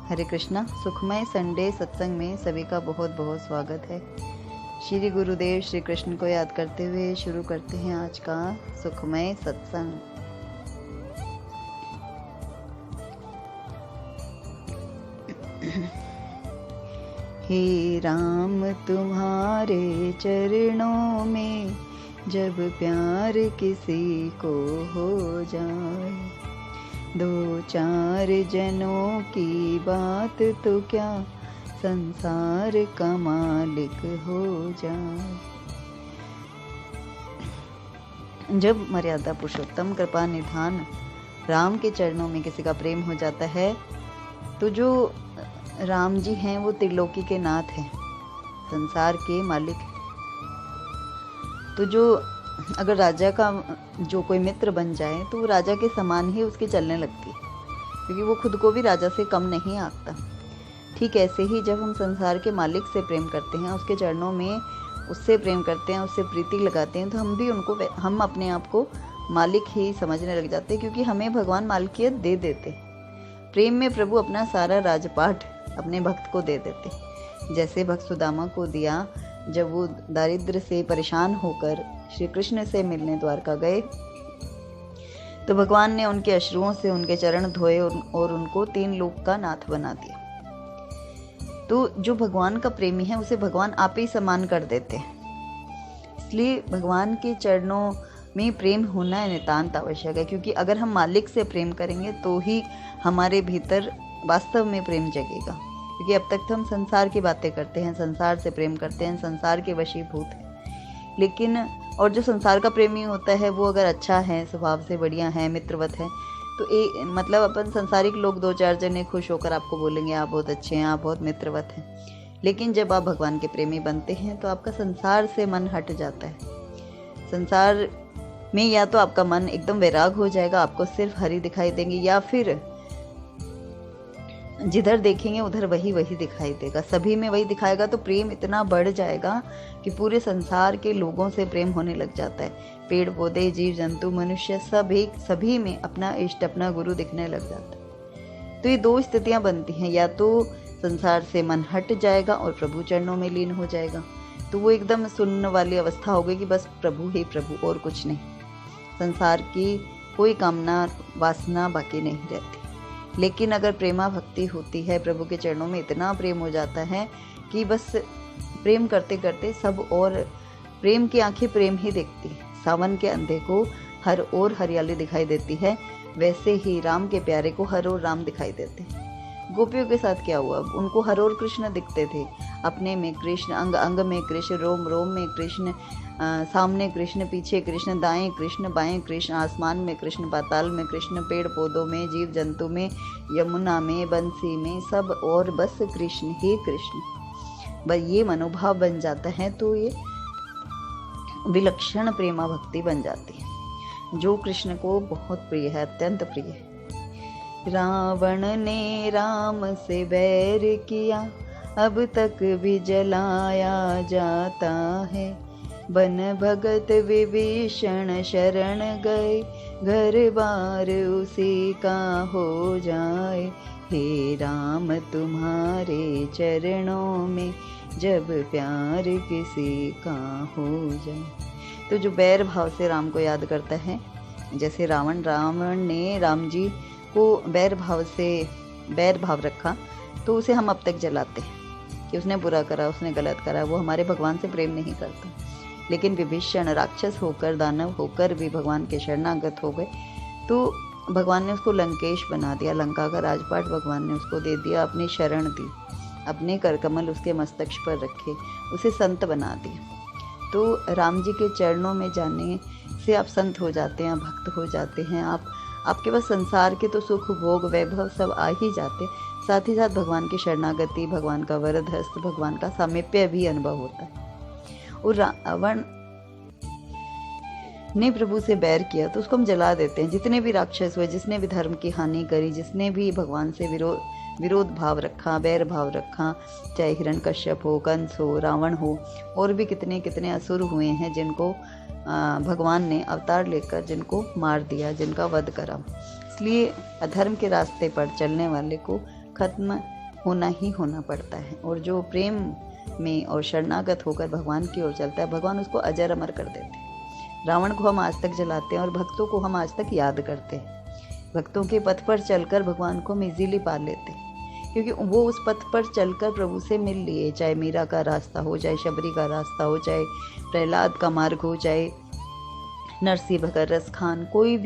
हरे कृष्णा। सुखमय संडे सत्संग में सभी का बहुत बहुत स्वागत है। श्री गुरुदेव श्री कृष्ण को याद करते हुए शुरू करते हैं आज का सुखमय सत्संग। हे राम तुम्हारे चरणों में जब प्यार किसी को हो जाए, दो चार जनों की बात तो क्या संसार का मालिक हो जाए। जब मर्यादा पुरुषोत्तम कृपा निधान राम के चरणों में किसी का प्रेम हो जाता है तो जो राम जी हैं वो त्रिलोकी के नाथ हैं, संसार के मालिक हैं। तो जो अगर राजा का जो कोई मित्र बन जाए तो वो राजा के समान ही उसके चलने लगती है, क्योंकि वो खुद को भी राजा से कम नहीं आंकता। ठीक ऐसे ही जब हम संसार के मालिक से प्रेम करते हैं, उसके चरणों में उससे प्रेम करते हैं, उससे प्रीति लगाते हैं, तो हम अपने आप को मालिक ही समझने लग जाते हैं, क्योंकि हमें भगवान मालिकियत दे देते। प्रेम में प्रभु अपना सारा राजपाट अपने भक्त को दे देते। जैसे भक्त सुदामा को दिया, जब वो दारिद्र से परेशान होकर श्री कृष्ण से मिलने द्वारका गए तो भगवान ने उनके अश्रुओं से उनके चरण धोए और उनको 3 लोक का नाथ बना दिया। तो जो भगवान का प्रेमी है उसे भगवान आप ही सम्मान कर देते हैं। इसलिए भगवान के चरणों में प्रेम होना नितांत आवश्यक है, क्योंकि अगर हम मालिक से प्रेम करेंगे तो ही हमारे भीतर वास्तव में प्रेम जगेगा। क्योंकि अब तक तो हम संसार की बातें करते हैं, संसार से प्रेम करते हैं, संसार के वशीभूत हैं। लेकिन और जो संसार का प्रेमी होता है वो अगर अच्छा है, स्वभाव से बढ़िया है, मित्रवत है, तो मतलब अपन संसारिक लोग 2-4 जने खुश होकर आपको बोलेंगे आप बहुत अच्छे हैं, आप बहुत मित्रवत हैं। लेकिन जब आप भगवान के प्रेमी बनते हैं तो आपका संसार से मन हट जाता है। संसार में या तो आपका मन एकदम वैराग हो जाएगा, आपको सिर्फ हरि दिखाई देंगे, या फिर जिधर देखेंगे उधर वही दिखाई देगा, सभी में वही दिखाएगा। तो प्रेम इतना बढ़ जाएगा कि पूरे संसार के लोगों से प्रेम होने लग जाता है। पेड़ पौधे, जीव जंतु, मनुष्य सभी में अपना इष्ट, अपना गुरु दिखने लग जाता है। तो ये 2 स्थितियां बनती हैं, या तो संसार से मन हट जाएगा और प्रभु चरणों में लीन हो जाएगा, तो वो एकदम सुनने वाली अवस्था हो गई कि बस प्रभु ही प्रभु और कुछ नहीं, संसार की कोई कामना वासना बाकी नहीं रहती। लेकिन अगर प्रेमा भक्ति होती है, प्रभु के चरणों में इतना प्रेम हो जाता है कि बस प्रेम करते करते सब और प्रेम की आंखें प्रेम ही देखती है। सावन के अंधे को हर ओर हरियाली दिखाई देती है, वैसे ही राम के प्यारे को हर ओर राम दिखाई देते हैं। गोपियों के साथ क्या हुआ? उनको हर ओर कृष्ण दिखते थे, अपने में कृष्ण, अंग अंग में कृष्ण, रोम रोम में कृष्ण, सामने कृष्ण, पीछे कृष्ण, दाएं कृष्ण, बाएं कृष्ण, आसमान में कृष्ण, पाताल में कृष्ण, पेड़ पौधों में, जीव जंतु में, यमुना में, बंसी में, सब और बस कृष्ण ही कृष्ण। बस ये मनोभाव बन जाता है तो ये विलक्षण प्रेमा भक्ति बन जाती है, जो कृष्ण को बहुत प्रिय है, अत्यंत प्रिय है। रावण ने राम से बैर किया, अब तक भी जलाया जाता है। बन भगत विभीषण शरण गए, घर बार उसी का हो जाए। हे राम तुम्हारे चरणों में जब प्यार किसी का हो जाए। तो जो बैर भाव से राम को याद करता है, जैसे रावण ने राम जी को बैर भाव रखा, तो उसे हम अब तक जलाते हैं कि उसने बुरा करा, उसने गलत करा, वो हमारे भगवान से प्रेम नहीं करता। लेकिन विभीषण राक्षस होकर, दानव होकर भी भगवान के शरणागत हो गए, तो भगवान ने उसको लंकेश बना दिया, लंका का राजपाट भगवान ने उसको दे दिया, अपनी शरण दी, अपने करकमल उसके मस्तक पर रखे, उसे संत बना दिया। तो राम जी के चरणों में जाने से आप संत हो जाते हैं, भक्त हो जाते हैं। आपके पास संसार के तो सुख भोग वैभव सब आ ही जाते, साथ ही साथ भगवान की शरणागति, भगवान का वरद हस्त, भगवान का सामीप्य भी अनुभव होता है। और रावण ने प्रभु से बैर किया तो उसको हम जला देते हैं। जितने भी राक्षस हुए, जिसने भी धर्म की हानि करी, जिसने भी भगवान से विरोध भाव रखा, बैर भाव रखा, चाहे हिरण्यकश्यप हो, कंस हो, रावण हो, और भी कितने कितने असुर हुए हैं जिनको भगवान ने अवतार लेकर जिनको मार दिया, जिनका वध करा। इसलिए अधर्म के रास्ते पर चलने वाले को खत्म होना ही होना पड़ता है। और जो प्रेम में और शरणागत होकर भगवान की ओर चलता है, भगवान उसको अजर अमर कर देते हैं। रावण को हम आज तक जलाते हैं और भक्तों को हम आज तक याद करते हैं। भक्तों के पथ पर चलकर भगवान को हम इजीली पा लेते हैं, क्योंकि वो उस पथ पर चलकर प्रभु से मिल लिए। चाहे मीरा का रास्ता हो, चाहे शबरी का रास्ता हो, चाहे प्रहलाद का मार्ग हो, चाहे नरसिंह भगत रस खान, कोई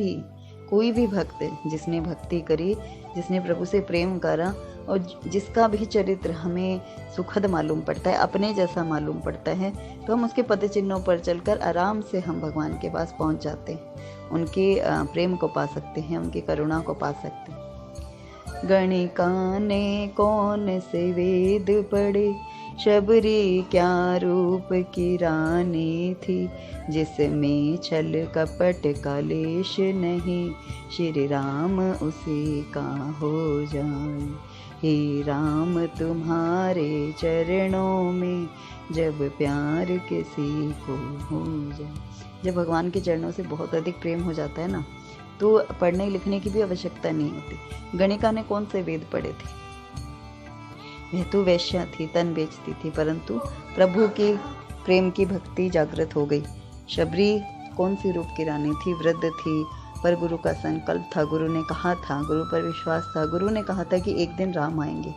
भी भक्त जिसने भक्ति करी, जिसने प्रभु से प्रेम करा और जिसका भी चरित्र हमें सुखद मालूम पड़ता है, अपने जैसा मालूम पड़ता है, तो हम उसके पद चिन्हों पर चलकर आराम से हम भगवान के पास पहुंच जाते हैं, उनके प्रेम को पा सकते हैं, उनकी करुणा को पा सकते हैं। गणिका ने कौन से वेद पढ़े, शबरी क्या रूप की रानी थी, जिसमें छल कपट कलेश नहीं, श्री राम उसी का हो जाए। हे राम तुम्हारे चरणों में, जब प्यार किसी को हो जाए। जब भगवान के चरणों से बहुत अधिक प्रेम हो जाता है ना, तो पढ़ने लिखने की भी आवश्यकता नहीं होती। गणिका ने कौन से वेद पढ़े थे? वह तो वैश्या थी, तन बेचती थी, परंतु प्रभु के प्रेम की भक्ति जागृत हो गई। शबरी कौन सी रूप की रानी थी? वृद्ध थी, पर गुरु का संकल्प था, गुरु ने कहा था, गुरु पर विश्वास था, गुरु ने कहा था कि एक दिन राम आएंगे।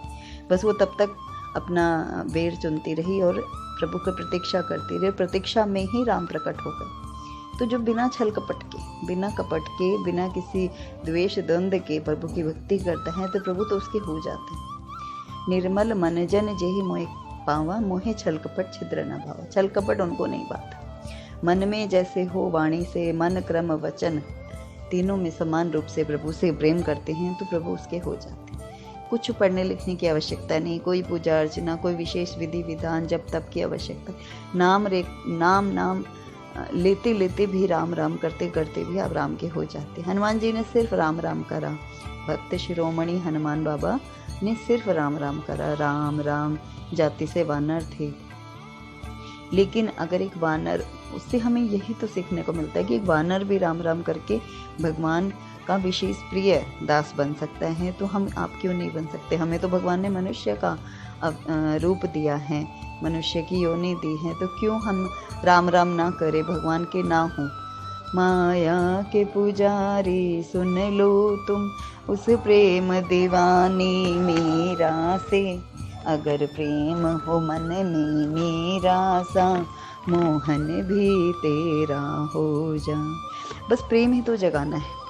बस वो तब तक अपना बेर चुनती रही और प्रभु की प्रतीक्षा करती रही। प्रतीक्षा में ही राम प्रकट हो गए। तो जो बिना छल कपट के, बिना कपट के, बिना किसी द्वेष द्वंद्व के प्रभु की भक्ति करता है, तो प्रभु तो उसके हो जाते हैं। निर्मल मन जन जेहि मोहि पावा, मोहे छल कपट छिद्र न भावा। छल कपट उनको नहीं पाता। मन में जैसे हो वाणी से, मन क्रम वचन तीनों में समान रूप से प्रभु से प्रेम करते हैं, तो प्रभु उसके हो जाते हैं। कुछ पढ़ने लिखने की आवश्यकता नहीं, कोई पूजा अर्चना, कोई विशेष विधि विधान जब तब की आवश्यकता। नाम लेते लेते भी, राम राम करते करते भी आप राम के हो जाते। हनुमान जी ने सिर्फ राम राम करा। भक्त शिरोमणि हनुमान बाबा ने सिर्फ राम राम करा। राम राम जाति से वानर थे, लेकिन अगर एक वानर, उससे हमें यही तो सीखने को मिलता है कि एक वानर भी राम राम करके भगवान का विशेष प्रिय दास बन सकता है, तो हम आप क्यों नहीं बन सकते? हमें तो भगवान ने मनुष्य का रूप दिया है, मनुष्य की योनि दी है, तो क्यों हम राम राम ना करें, भगवान के ना हो। माया के पुजारी सुन लो तुम, उस प्रेम दीवानी मीरा से, अगर प्रेम हो मन में मेरा सा, मोहन भी तेरा हो जा। बस प्रेम ही तो जगाना है।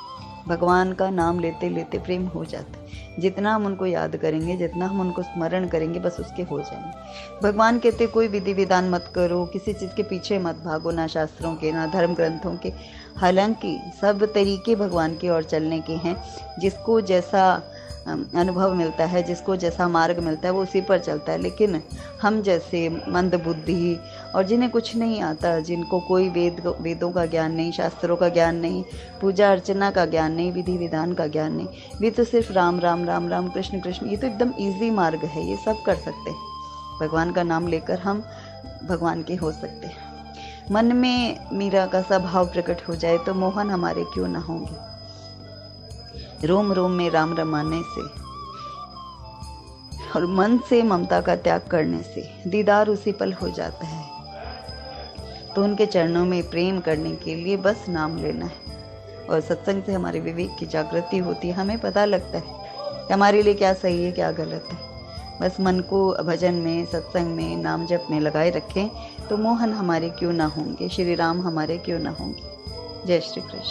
भगवान का नाम लेते लेते प्रेम हो जाता है। जितना हम उनको याद करेंगे, जितना हम उनको स्मरण करेंगे, बस उसके हो जाएंगे। भगवान कहते कोई विधि विधान मत करो, किसी चीज़ के पीछे मत भागो, ना शास्त्रों के, ना धर्म ग्रंथों के। हालांकि सब तरीके भगवान की ओर चलने के हैं। जिसको जैसा अनुभव मिलता है, जिसको जैसा मार्ग मिलता है, वो उसी पर चलता है। लेकिन हम जैसे मंद बुद्धि और जिन्हें कुछ नहीं आता, जिनको कोई वेदों का ज्ञान नहीं, शास्त्रों का ज्ञान नहीं, पूजा अर्चना का ज्ञान नहीं, विधि विधान का ज्ञान नहीं, वे तो सिर्फ राम राम राम राम कृष्ण कृष्ण, ये तो एकदम ईजी मार्ग है, ये सब कर सकते हैं। भगवान का नाम लेकर हम भगवान के हो सकते हैं। मन में मीरा का सा भाव प्रकट हो जाए तो मोहन हमारे क्यों ना होंगे। रोम रोम में राम रमाने से और मन से ममता का त्याग करने से दीदार उसी पल हो जाता है। तो उनके चरणों में प्रेम करने के लिए बस नाम लेना है और सत्संग से हमारे विवेक की जागृति होती है। हमें पता लगता है कि हमारे लिए क्या सही है, क्या गलत है। बस मन को भजन में, सत्संग में, नाम जप में लगाए रखें तो मोहन हमारे क्यों ना होंगे, श्री राम हमारे क्यों ना होंगे। जय श्री कृष्ण।